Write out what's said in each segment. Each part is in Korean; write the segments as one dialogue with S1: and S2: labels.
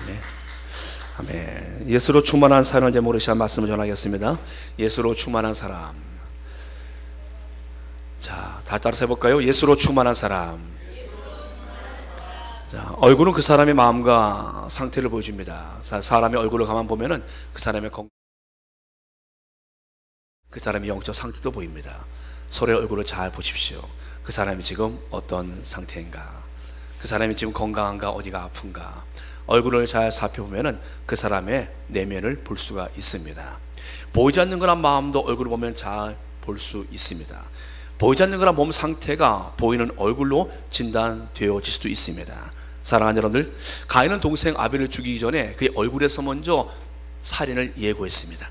S1: 아멘. 아멘. 예수로 충만한 사람을 제목으로 시간 말씀을 전하겠습니다. 예수로 충만한 사람. 자, 다 따라서 해볼까요? 예수로 충만한 사람. 자, 얼굴은 그 사람의 마음과 상태를 보여줍니다. 사람의 얼굴을 가만 보면은 그 사람의 그 사람의 영적 상태도 보입니다. 서로의 얼굴을 잘 보십시오. 그 사람이 지금 어떤 상태인가? 그 사람이 지금 건강한가? 어디가 아픈가? 얼굴을 잘 살펴보면은 그 사람의 내면을 볼 수가 있습니다. 보이지 않는 거란 마음도 얼굴을 보면 잘 볼 수 있습니다. 보이지 않는 거란 몸 상태가 보이는 얼굴로 진단되어질 수도 있습니다. 사랑하는 여러분들, 가인은 동생 아벨을 죽이기 전에 그의 얼굴에서 먼저 살인을 예고했습니다.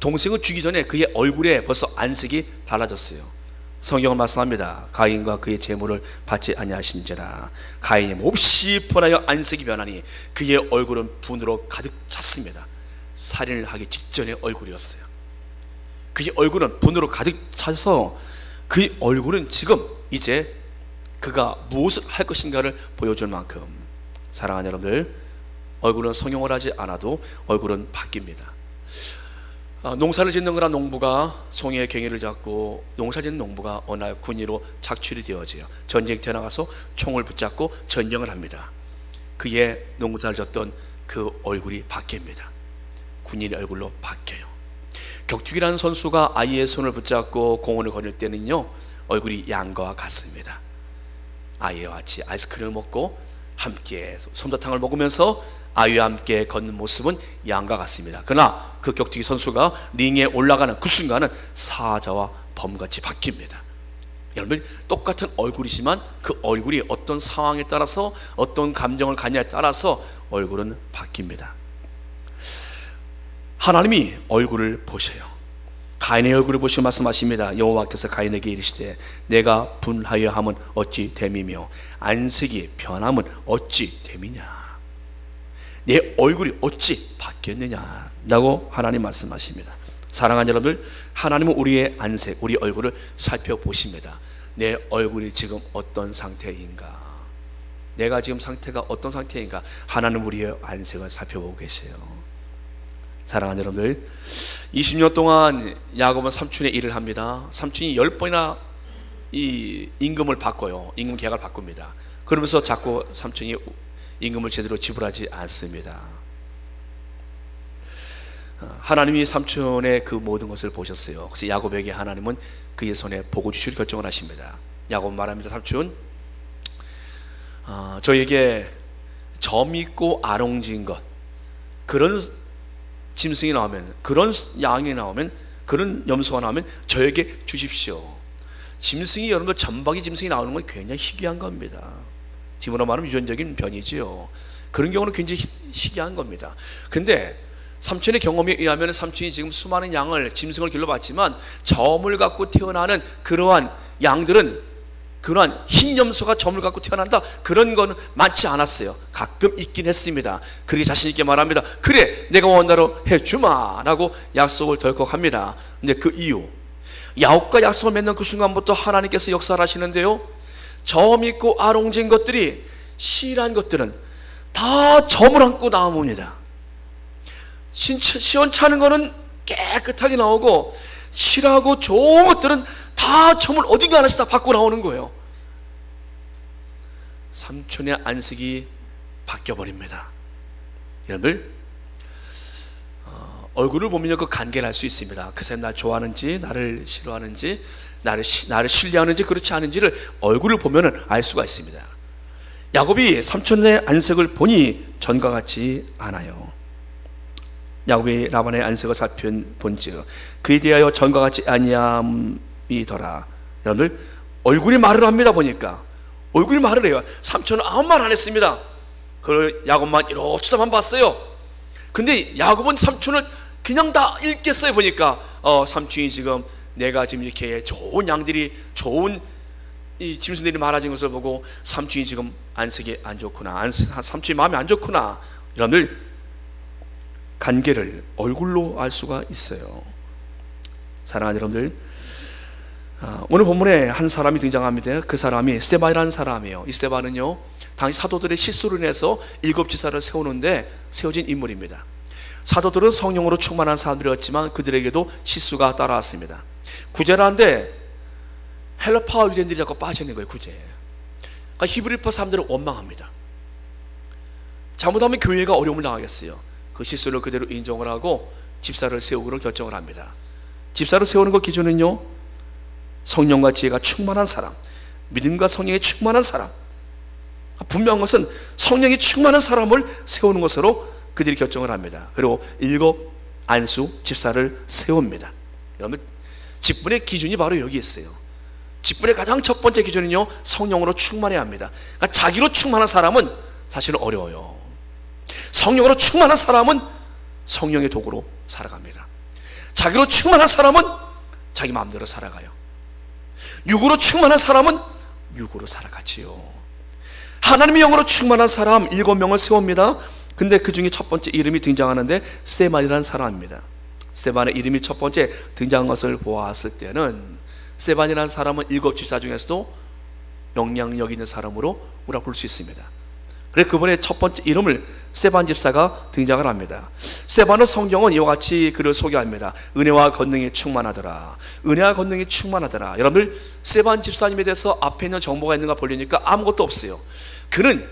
S1: 동생을 죽이기 전에 그의 얼굴에 벌써 안색이 달라졌어요. 성경은 말씀합니다. 가인과 그의 재물을 받지 아니하신지라. 가인이 몹시 분하여 안색이 변하니 그의 얼굴은 분으로 가득 찼습니다. 살인을 하기 직전의 얼굴이었어요. 그의 얼굴은 분으로 가득 차서 그의 얼굴은 지금 이제 그가 무엇을 할 것인가를 보여줄 만큼, 사랑하는 여러분들, 얼굴은 성형을 하지 않아도 얼굴은 바뀝니다. 농사를 짓는 거라 농부가 송이의 괭이를 잡고 농사 짓는 농부가 어느 날 군의로 착출이 되어져요. 전쟁터에 나가서 총을 붙잡고 전쟁을 합니다. 그의 농사를 졌던 그 얼굴이 바뀝니다. 군인의 얼굴로 바뀌어요. 격투기라는 선수가 아이의 손을 붙잡고 공원을 거닐 때는요, 얼굴이 양과 같습니다. 아이와 같이 아이스크림을 먹고 함께 솜사탕을 먹으면서 아이와 함께 걷는 모습은 양과 같습니다. 그러나 그 격투기 선수가 링에 올라가는 그 순간은 사자와 범같이 바뀝니다. 여러분, 똑같은 얼굴이지만 그 얼굴이 어떤 상황에 따라서 어떤 감정을 갖냐에 따라서 얼굴은 바뀝니다. 하나님이 얼굴을 보셔요. 가인의 얼굴을 보시고 말씀하십니다. 여호와께서 가인에게 이르시되 내가 분하여 함은 어찌 됨이며 안색이 변함은 어찌 됨이냐. 내 얼굴이 어찌 바뀌었느냐 라고 하나님 말씀하십니다. 사랑하는 여러분들, 하나님은 우리의 안색, 우리 얼굴을 살펴보십니다. 내 얼굴이 지금 어떤 상태인가, 내가 지금 상태가 어떤 상태인가, 하나님 우리의 안색을 살펴보고 계세요. 사랑하는 여러분들, 20년 동안 야곱은 삼촌의 일을 합니다. 삼촌이 10번이나 이 임금을 바꿔요. 임금 계약을 바꿉니다. 그러면서 자꾸 삼촌이 임금을 제대로 지불하지 않습니다. 하나님이 삼촌의 그 모든 것을 보셨어요. 그래서 야곱에게 하나님은 그의 손에 복을 주시기로 결정을 하십니다. 야곱은 말합니다. 삼촌, 저에게 점 있고 아롱진 것, 그런 짐승이 나오면, 그런 양이 나오면, 그런 염소가 나오면 저에게 주십시오. 짐승이, 여러분들, 점박이 짐승이 나오는 건 굉장히 희귀한 겁니다. 지금으로 말하면 유전적인 변이지요. 그런 경우는 굉장히 희귀한 겁니다. 근데 삼촌의 경험에 의하면 삼촌이 지금 수많은 양을, 짐승을 길러봤지만 점을 갖고 태어나는 그러한 양들은, 그러한 흰 염소가 점을 갖고 태어난다, 그런 건 많지 않았어요. 가끔 있긴 했습니다. 그렇게 자신 있게 말합니다. 그래, 내가 원하로 해주마 라고 약속을 덜컥합니다. 근데 그 이후 야곱과 약속을 맺는 그 순간부터 하나님께서 역사를 하시는데요, 점 있고 아롱진 것들이, 실한 것들은 다 점을 안고 나옵니다. 시원찮은 거는 깨끗하게 나오고, 실하고 좋은 것들은 다 점을 어딘가 하나씩 다 받고 나오는 거예요. 삼촌의 안색이 바뀌어버립니다. 여러분들, 얼굴을 보면 그 관계를 알 수 있습니다. 그 사람이 날 좋아하는지, 나를 싫어하는지, 나를 신뢰하는지 그렇지 않은지를 얼굴을 보면 알 수가 있습니다. 야곱이 삼촌의 안색을 보니 전과 같지 않아요. 야곱이 라반의 안색을 살펴본즉 그에 대하여 전과 같지 아니함이더라. 여러분들, 얼굴이 말을 합니다. 보니까 얼굴이 말을 해요. 삼촌은 아무 말 안 했습니다. 그 야곱만 이렇게만 봤어요. 근데 야곱은 삼촌을 그냥 다 읽겠어요. 보니까 삼촌이 지금, 내가 지금 이렇게 좋은 양들이, 좋은 이 짐승들이 많아진 것을 보고 삼촌이 지금 안색이 안 좋구나, 삼촌이 마음이 안 좋구나. 여러분들, 관계를 얼굴로 알 수가 있어요. 사랑하는 여러분들, 오늘 본문에 한 사람이 등장합니다. 그 사람이 스데반이라는 사람이에요. 이 스데반은요, 당시 사도들의 실수로 인해서 7지사를 세우는데 세워진 인물입니다. 사도들은 성령으로 충만한 사람들이었지만 그들에게도 실수가 따라왔습니다. 구제라는데 헬라파 유대인들이 자꾸 빠지는 거예요. 구제. 그러니까 히브리파 사람들은 원망합니다. 잘못하면 교회가 어려움을 당하겠어요. 그 실수를 그대로 인정을 하고 집사를 세우기로 결정을 합니다. 집사를 세우는 것 기준은요, 성령과 지혜가 충만한 사람, 믿음과 성령이 충만한 사람, 분명한 것은 성령이 충만한 사람을 세우는 것으로 그들이 결정을 합니다. 그리고 7 안수 집사를 세웁니다. 그러면 직분의 기준이 바로 여기 있어요. 직분의 가장 첫 번째 기준은요, 성령으로 충만해야 합니다. 그러니까 자기로 충만한 사람은 사실은 어려워요. 성령으로 충만한 사람은 성령의 도구로 살아갑니다. 자기로 충만한 사람은 자기 마음대로 살아가요. 육으로 충만한 사람은 육으로 살아가지요. 하나님의 영으로 충만한 사람 7명을 세웁니다. 근데 그 중에 첫 번째 이름이 등장하는데 스데반이라는 사람입니다. 스데반의 이름이 첫 번째 등장한 것을 보았을 때는 스데반이라는 사람은 7집사 중에서도 영향력 있는 사람으로 우리가 볼 수 있습니다. 그래서 그분의 첫 번째 이름을 스데반 집사가 등장을 합니다. 스데반은 성경은 이와 같이 그를 소개합니다. 은혜와 권능이 충만하더라. 은혜와 권능이 충만하더라. 여러분들 스데반 집사님에 대해서 앞에 있는 정보가 있는가 보려니까 아무것도 없어요. 그는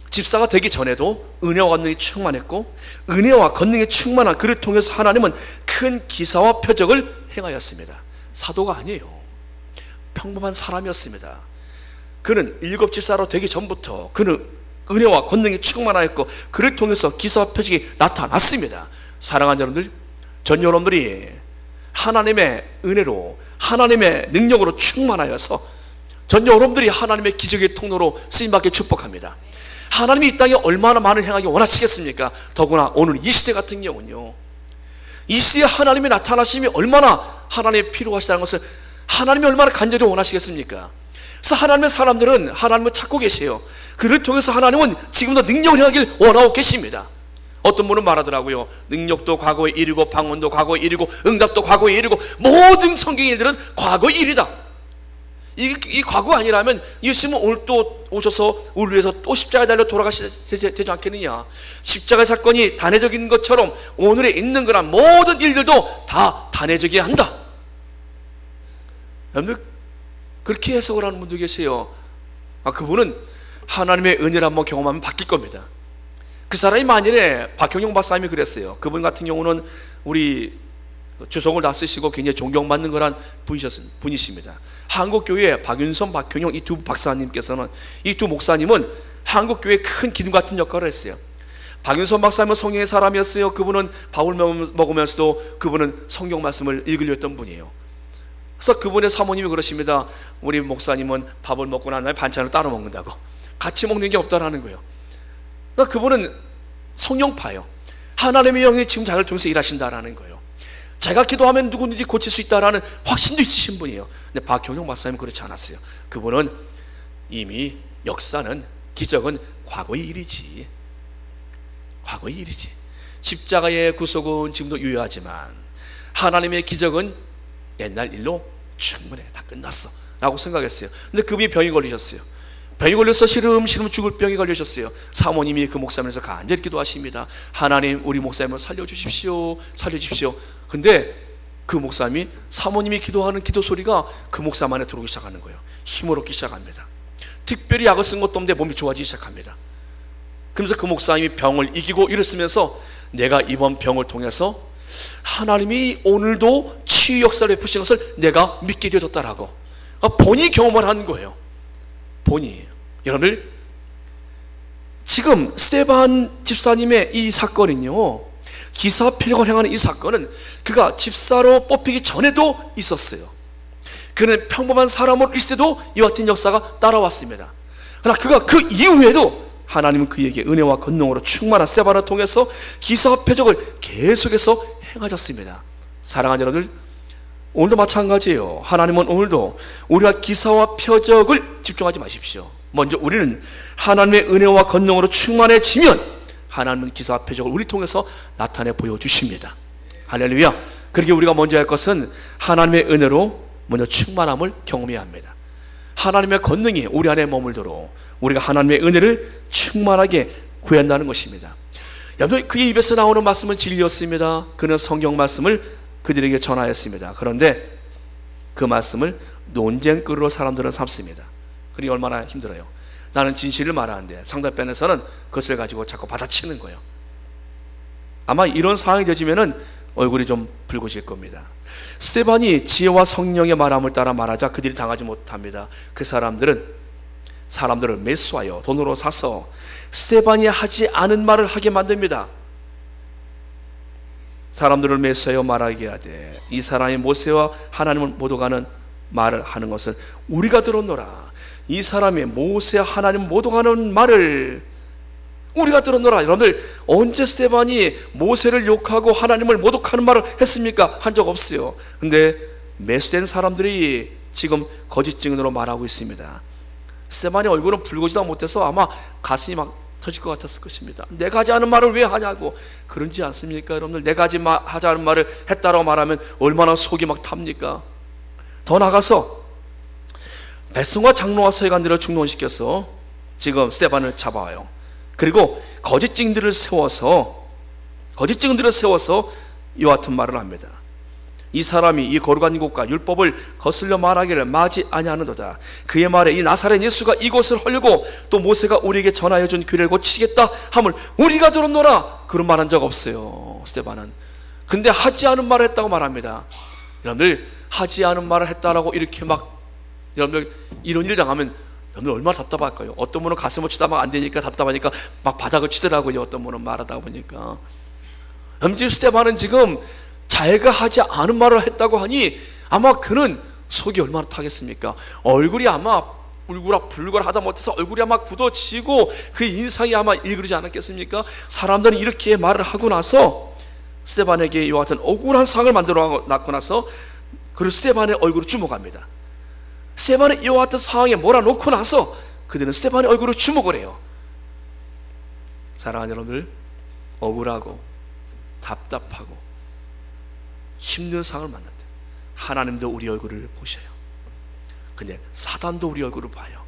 S1: 집사가 되기 전에도 은혜와 권능이 충만했고, 은혜와 권능이 충만한 그를 통해서 하나님은 큰 기사와 표적을 행하였습니다. 사도가 아니에요. 평범한 사람이었습니다. 그는 7집사로 되기 전부터 그는 은혜와 권능이 충만하였고 그를 통해서 기사와 표적이 나타났습니다. 사랑하는 여러분들, 전 여러분들이 하나님의 은혜로 하나님의 능력으로 충만하여서 전 여러분들이 하나님의 기적의 통로로 쓰임받게 축복합니다. 하나님이 이 땅에 얼마나 많은 행하기 원하시겠습니까? 더구나 오늘 이 시대 같은 경우는요, 이 시대에 하나님의 나타나심이 얼마나 하나님의 필요하시다는 것을 하나님이 얼마나 간절히 원하시겠습니까? 그래서 하나님의 사람들은 하나님을 찾고 계세요. 그를 통해서 하나님은 지금도 능력을 행하길 원하고 계십니다. 어떤 분은 말하더라고요. 능력도 과거의 일이고 방언도 과거의 일이고 응답도 과거의 일이고 모든 성경의 일들은 과거의 일이다. 이 과거가 아니라면 예수님은 오늘 또 오셔서 우리 위해서 또 십자가에 달려 돌아가셔야 되지 않겠느냐. 십자가의 사건이 단회적인 것처럼 오늘에 있는 거란 모든 일들도 다 단회적이어야 한다. 여러분들 그렇게 해석을 하는 분도 계세요. 그분은 하나님의 은혜를 한번 경험하면 바뀔 겁니다. 그 사람이 만일에 박형용 박사님이 그랬어요. 그분 같은 경우는 우리 주석을 다 쓰시고 굉장히 존경받는 거란 분이십니다. 한국교회 박윤선, 박형용 이 두 박사님께서는, 이 두 목사님은 한국교회에 큰 기둥 같은 역할을 했어요. 박윤선 박사님은 성령의 사람이었어요. 그분은 밥을 먹으면서도 그분은 성경 말씀을 읽으려 했던 분이에요. 그래서 그분의 사모님이 그러십니다. 우리 목사님은 밥을 먹고 난 다음에 반찬을 따로 먹는다고, 같이 먹는 게 없다라는 거예요. 그러니까 그분은 성령파예요. 하나님의 영이 지금 자기를 통해서 일하신다라는 거예요. 제가 기도하면 누구든지 고칠 수 있다라는 확신도 있으신 분이에요. 근데 박형용 박사님은 그렇지 않았어요. 그분은 이미 역사는, 기적은 과거의 일이지. 과거의 일이지. 십자가의 구속은 지금도 유효하지만 하나님의 기적은 옛날 일로 충분해, 다 끝났어 라고 생각했어요. 근데 그분이 병이 걸리셨어요. 병이 걸려서 시름시름 죽을 병이 걸리셨어요. 사모님이 그 목사님에서 간절히 기도하십니다. 하나님, 우리 목사님을 살려주십시오, 살려주십시오. 근데 그 목사님이, 사모님이 기도하는 기도 소리가 그 목사님 안에 들어오기 시작하는 거예요. 힘을 얻기 시작합니다. 특별히 약을 쓴 것도 없는데 몸이 좋아지기 시작합니다. 그러면서 그 목사님이 병을 이기고 일었으면서 내가 이번 병을 통해서 하나님이 오늘도 치유 역사를 베푸신 것을 내가 믿게 되어졌다라고 본인이 경험을 하는 거예요. 본인이. 여러분들, 지금 스데반 집사님의 이 사건은요, 기사 표적을 행하는 이 사건은 그가 집사로 뽑히기 전에도 있었어요. 그는 평범한 사람으로 있을 때도 이와 같은 역사가 따라왔습니다. 그러나 그가 그 이후에도 하나님은 그에게 은혜와 권능으로 충만한 스데반을 통해서 기사 표적을 계속해서 행하셨습니다. 사랑하는 여러분들, 오늘도 마찬가지예요. 하나님은 오늘도 우리가 기사와 표적을 집중하지 마십시오. 먼저 우리는 하나님의 은혜와 권능으로 충만해지면 하나님은 기사와 표적을 우리 통해서 나타내 보여주십니다. 할렐루야. 그렇게 우리가 먼저 할 것은 하나님의 은혜로 먼저 충만함을 경험해야 합니다. 하나님의 권능이 우리 안에 머물도록 우리가 하나님의 은혜를 충만하게 구한다는 것입니다. 여러분, 그의 입에서 나오는 말씀은 진리였습니다. 그는 성경 말씀을 그들에게 전하였습니다. 그런데 그 말씀을 논쟁거리로 사람들은 삼습니다. 그러니 얼마나 힘들어요. 나는 진실을 말하는데 상대편에서는 그것을 가지고 자꾸 받아치는 거예요. 아마 이런 상황이 되어지면은 얼굴이 좀 붉어질 겁니다. 스데반이 지혜와 성령의 말함을 따라 말하자 그들이 당하지 못합니다. 그 사람들을 매수하여 돈으로 사서 스데반이 하지 않은 말을 하게 만듭니다. 사람들을 매수하여 말하게 하되 이 사람이 모세와 하나님을 모독하는 말을 하는 것은 우리가 들었노라. 이 사람이 모세와 하나님 모독하는 말을 우리가 들었노라. 여러분들, 언제 스데반이 모세를 욕하고 하나님을 모독하는 말을 했습니까? 한 적 없어요. 근데 매수된 사람들이 지금 거짓 증인으로 말하고 있습니다. 스데반의 얼굴은 붉어지다 못해서 아마 가슴이 막 터질 것 같았을 것입니다. 내가 하지 않은 말을 왜 하냐고. 그런지 않습니까? 여러분들, 내가 하지 않은 말을 했다라고 말하면 얼마나 속이 막 탑니까? 더 나가서 백성과 장로와 서기관들을 충동시켜서 지금 스데반을 잡아와요. 그리고 거짓 증인들을 세워서 이와 같은 말을 합니다. 이 사람이 이 거룩한 이곳과 율법을 거슬려 말하기를 마지 아니하는도다. 그의 말에 이 나사렛 예수가 이곳을 헐고 또 모세가 우리에게 전하여 준 규례를 고치겠다 함을 우리가 들었노라. 그런 말 한 적 없어요, 스데반은. 근데 하지 않은 말을 했다고 말합니다. 여러분들, 하지 않은 말을 했다라고 이렇게 막, 여러분들 이런 일 당하면 여러분들 얼마나 답답할까요? 어떤 분은 가슴을 치다 막 안 되니까 답답하니까 막 바닥을 치더라고요. 어떤 분은 말하다 보니까. 여러분, 스데반은 지금 자기가 하지 않은 말을 했다고 하니 아마 그는 속이 얼마나 타겠습니까? 얼굴이 아마 불글하다 못해서 얼굴이 아마 굳어지고 그 인상이 아마 일그러지 않았겠습니까? 사람들은 이렇게 말을 하고 나서 스데반에게 이와 같은 억울한 상을 만들어 놨고 나서 그를 스데반의 얼굴을 주목합니다. 스데반의 이와 같은 상황에 몰아놓고 나서 그들은 스데반의 얼굴을 주목을 해요. 사랑하는 여러분들, 억울하고 답답하고 힘든 상황을 만났대. 하나님도 우리 얼굴을 보셔요. 근데 사단도 우리 얼굴을 봐요.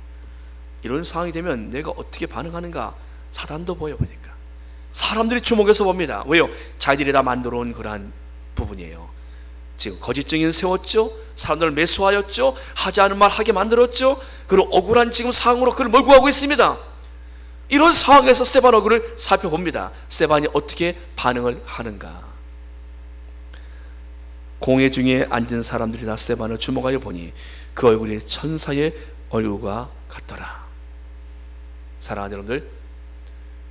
S1: 이런 상황이 되면 내가 어떻게 반응하는가 사단도 보니까 사람들이 주목해서 봅니다. 왜요? 자기들이 다 만들어 온 그러한 부분이에요. 지금 거짓 증인 세웠죠, 사람들을 매수하였죠, 하지 않은 말 하게 만들었죠. 그리고 억울한 지금 상황으로 그를 몰고 가고 있습니다. 이런 상황에서 스데반 얼굴을 살펴봅니다. 스데반이 어떻게 반응을 하는가. 공회 중에 앉은 사람들이 다 스데반을 주목하여 보니 그 얼굴이 천사의 얼굴과 같더라. 사랑하는 여러분들,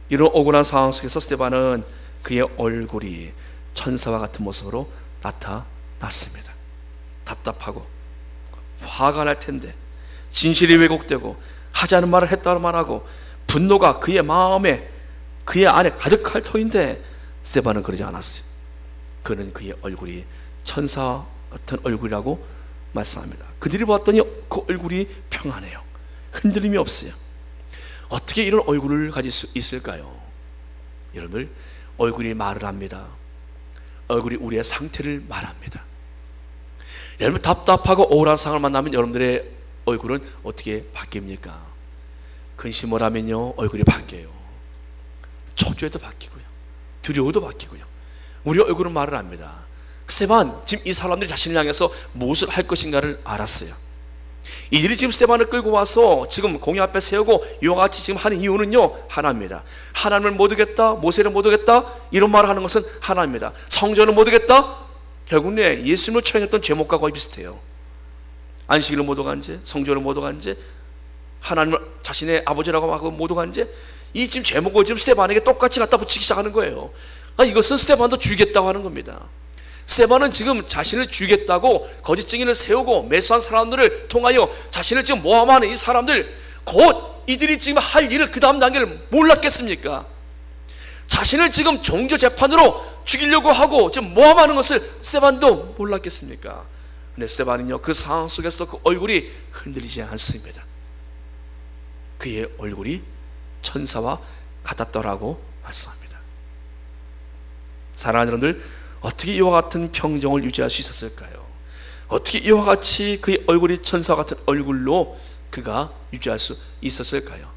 S1: 이런 억울한 상황 속에서 스데반은 그의 얼굴이 천사와 같은 모습으로 나타났습니다. 답답하고 화가 날 텐데 진실이 왜곡되고 하지 않은 말을 했다고 말하고 분노가 그의 마음에 그의 안에 가득할 터인데 스데반은 그러지 않았어요. 그는 그의 얼굴이 천사 같은 얼굴이라고 말씀합니다. 그들이 봤더니 그 얼굴이 평안해요. 흔들림이 없어요. 어떻게 이런 얼굴을 가질 수 있을까요? 여러분들, 얼굴이 말을 합니다. 얼굴이 우리의 상태를 말합니다. 여러분, 답답하고 억울한 상황을 만나면 여러분들의 얼굴은 어떻게 바뀝니까? 근심을 하면요, 얼굴이 바뀌어요. 초조해도 바뀌고요, 두려워도 바뀌고요. 우리 얼굴은 말을 합니다. 스데반, 지금 이 사람들이 자신을 향해서 무엇을 할 것인가를 알았어요. 이들이 지금 스데반을 끌고 와서 지금 공회 앞에 세우고 이와 같이 지금 하는 이유는요, 하나입니다. 하나님을 모독했다, 모세를 모독했다, 이런 말을 하는 것은 하나입니다. 성전을 모독했다, 결국 예수님을 처형했던 제목과 거의 비슷해요. 안식일을 모독한 죄, 성전을 모독한 죄, 하나님을 자신의 아버지라고 하고 모독한 죄, 이 지금 제목을 지금 스데반에게 똑같이 갖다 붙이기 시작하는 거예요. 이것은 스데반도 죽이겠다고 하는 겁니다. 스데반은 지금 자신을 죽이겠다고 거짓 증인을 세우고 매수한 사람들을 통하여 자신을 지금 모함하는 이 사람들, 곧 이들이 지금 할 일을 그 다음 단계를 몰랐겠습니까? 자신을 지금 종교 재판으로 죽이려고 하고 지금 모함하는 것을 스데반도 몰랐겠습니까? 근데 스데반은요, 그 상황 속에서 그 얼굴이 흔들리지 않습니다. 그의 얼굴이 천사와 같았더라고 말씀합니다. 사랑하는 여러분들, 어떻게 이와 같은 평정을 유지할 수 있었을까요? 어떻게 이와 같이 그의 얼굴이 천사 같은 얼굴로 그가 유지할 수 있었을까요?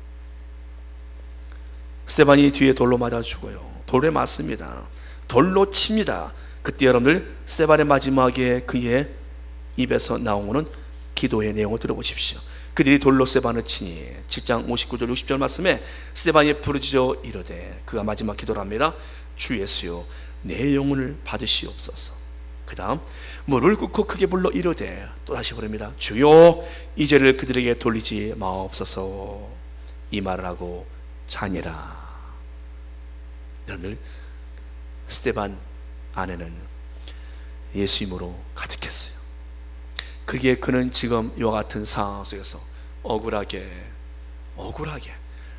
S1: 스데반이 뒤에 돌로 맞아 죽어요. 돌에 맞습니다. 돌로 칩니다. 그때 여러분들 스데반의 마지막에 그의 입에서 나오는 기도의 내용을 들어보십시오. 그들이 돌로 스데반을 치니 7장 59절 60절 말씀에 스데반이 부르짖어 이르되, 그가 마지막 기도를 합니다. 주 예수여 내 영혼을 받으시옵소서. 그 다음 무릎을 꿇고 크게 불러 이르되, 또다시 부릅니다. 주여 이 죄를 그들에게 돌리지 마옵소서. 이 말을 하고 자니라. 여러분들 스데반 안에는 예수님으로 가득했어요. 그게 그는 지금 이와 같은 상황 속에서 억울하게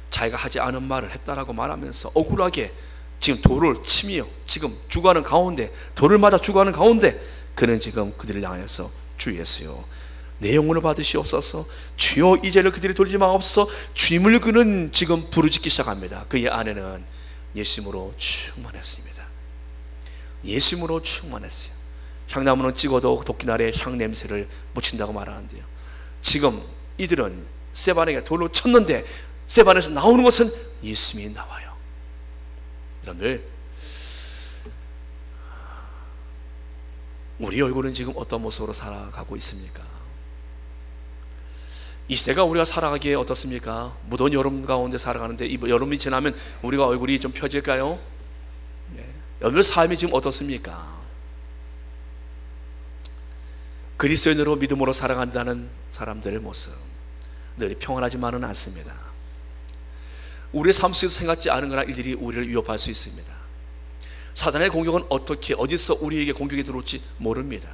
S1: 자기가 하지 않은 말을 했다라고 말하면서 억울하게 지금 돌을 치며 지금 죽어가는 가운데, 돌을 맞아 죽어가는 가운데 그는 지금 그들을 향해서 주 예수여 내 영혼을 받으시옵소서. 주여 이 죄를 그들이 돌리지 마옵소서. 주임을 그는 지금 부르짖기 시작합니다. 그의 안에는 예수님으로 충만했습니다. 예수님으로 충만했어요. 향나무는 찍어도 도끼날에 향 냄새를 묻힌다고 말하는데요, 지금 이들은 스데반에게 돌로 쳤는데 스데반에서 나오는 것은 예수님이 나와요. 여러분들, 우리 얼굴은 지금 어떤 모습으로 살아가고 있습니까? 이 시대가 우리가 살아가기에 어떻습니까? 무더운 여름 가운데 살아가는데 이 여름이 지나면 우리가 얼굴이 좀 펴질까요? 여러분들 삶이 지금 어떻습니까? 그리스도인으로 믿음으로 살아간다는 사람들의 모습 늘 평안하지만은 않습니다. 우리의 삶 속에서 생각지 않은 그런 일들이 우리를 위협할 수 있습니다. 사단의 공격은 어떻게 어디서 우리에게 공격이 들어올지 모릅니다.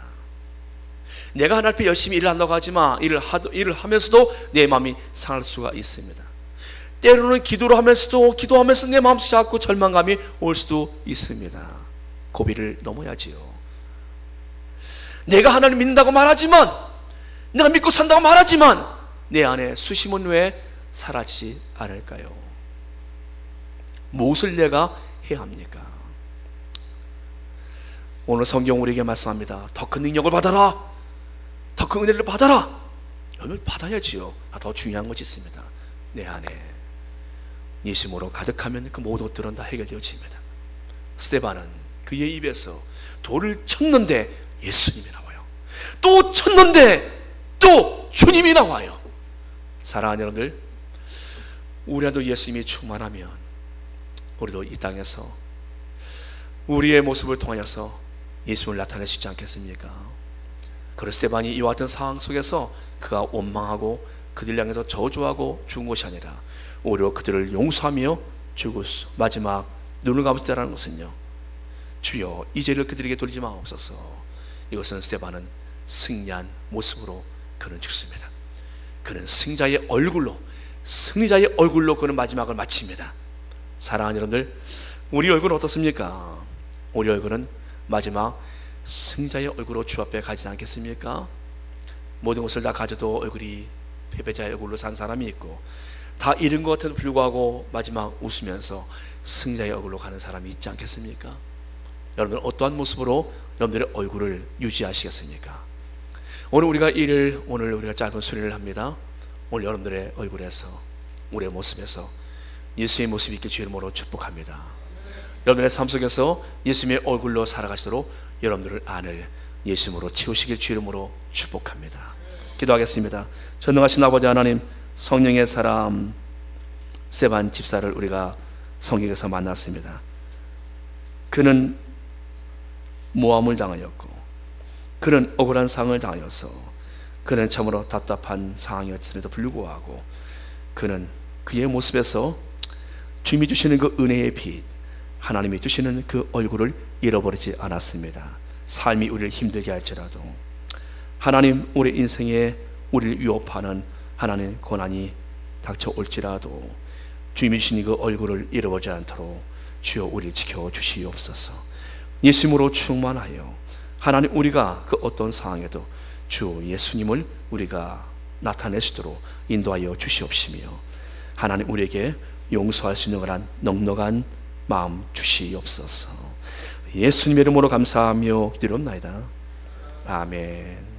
S1: 내가 하나님 앞에 열심히 일을 한다고 하지만 일을 하면서도 내 마음이 상할 수가 있습니다. 때로는 기도하면서 내 마음속에 자꾸 절망감이 올 수도 있습니다. 고비를 넘어야지요. 내가 하나님 믿는다고 말하지만, 내가 믿고 산다고 말하지만 내 안에 수심은 왜 사라지지 않을까요? 무엇을 내가 해야 합니까? 오늘 성경 우리에게 말씀합니다. 더 큰 능력을 받아라, 더 큰 은혜를 받아라. 여러분 받아야지요. 더 중요한 것이 있습니다. 내 안에 예수님으로 가득하면 그 모든 것들은 다 해결되어집니다. 스데반은 그의 입에서 돌을 쳤는데 예수님이 나와요. 또 쳤는데 또 주님이 나와요. 사랑하는 여러분들, 우리도 예수님이 충만하면 우리도 이 땅에서 우리의 모습을 통하여서 예수님을 나타낼 수 있지 않겠습니까? 그리고 스데반이 이와 같은 상황 속에서 그가 원망하고 그들 향해서 저주하고 죽은 것이 아니라 오히려 그들을 용서하며 죽었어. 마지막 눈을 감을 때라는 것은요, 주여 이 죄를 그들에게 돌리지 마옵소서. 이것은 스데반은 승리한 모습으로 그는 죽습니다. 그는 승자의 얼굴로, 승리자의 얼굴로 그는 마지막을 마칩니다. 사랑하는 여러분들, 우리 얼굴은 어떻습니까? 우리 얼굴은 마지막 승자의 얼굴로 주 앞에 가지 않겠습니까? 모든 것을 다 가져도 얼굴이 패배자의 얼굴로 산 사람이 있고, 다 잃은 것 같아도 불구하고 마지막 웃으면서 승자의 얼굴로 가는 사람이 있지 않겠습니까? 여러분 어떠한 모습으로 여러분들의 얼굴을 유지하시겠습니까? 오늘 우리가 짧은 수련을 합니다. 오늘 여러분들의 얼굴에서, 우리의 모습에서 예수의 모습이 있길 주 이름으로 축복합니다. 여러분의 삶 속에서 예수님의 얼굴로 살아가시도록 여러분들을 안을 예수님으로 채우시길 주 이름으로 축복합니다. 기도하겠습니다. 전능하신 아버지 하나님, 성령의 사람 스데반 집사를 우리가 성경에서 만났습니다. 그는 모함을 당하였고, 그는 억울한 상을 당하여서 그는 참으로 답답한 상황이었음에도 불구하고 그는 그의 모습에서 주님이 주시는 그 은혜의 빛, 하나님이 주시는 그 얼굴을 잃어버리지 않았습니다. 삶이 우리를 힘들게 할지라도, 하나님 우리 인생에 우리를 위협하는 하나님의 고난이 닥쳐올지라도 주님이 주시는 그 얼굴을 잃어버리지 않도록 주여 우리를 지켜주시옵소서. 예수님으로 충만하여 하나님 우리가 그 어떤 상황에도 주 예수님을 우리가 나타낼 수 있도록 인도하여 주시옵시며, 하나님 우리에게 용서할 수 있는 그런 넉넉한 마음 주시옵소서. 예수님의 이름으로 감사하며 기도합나이다. 아멘.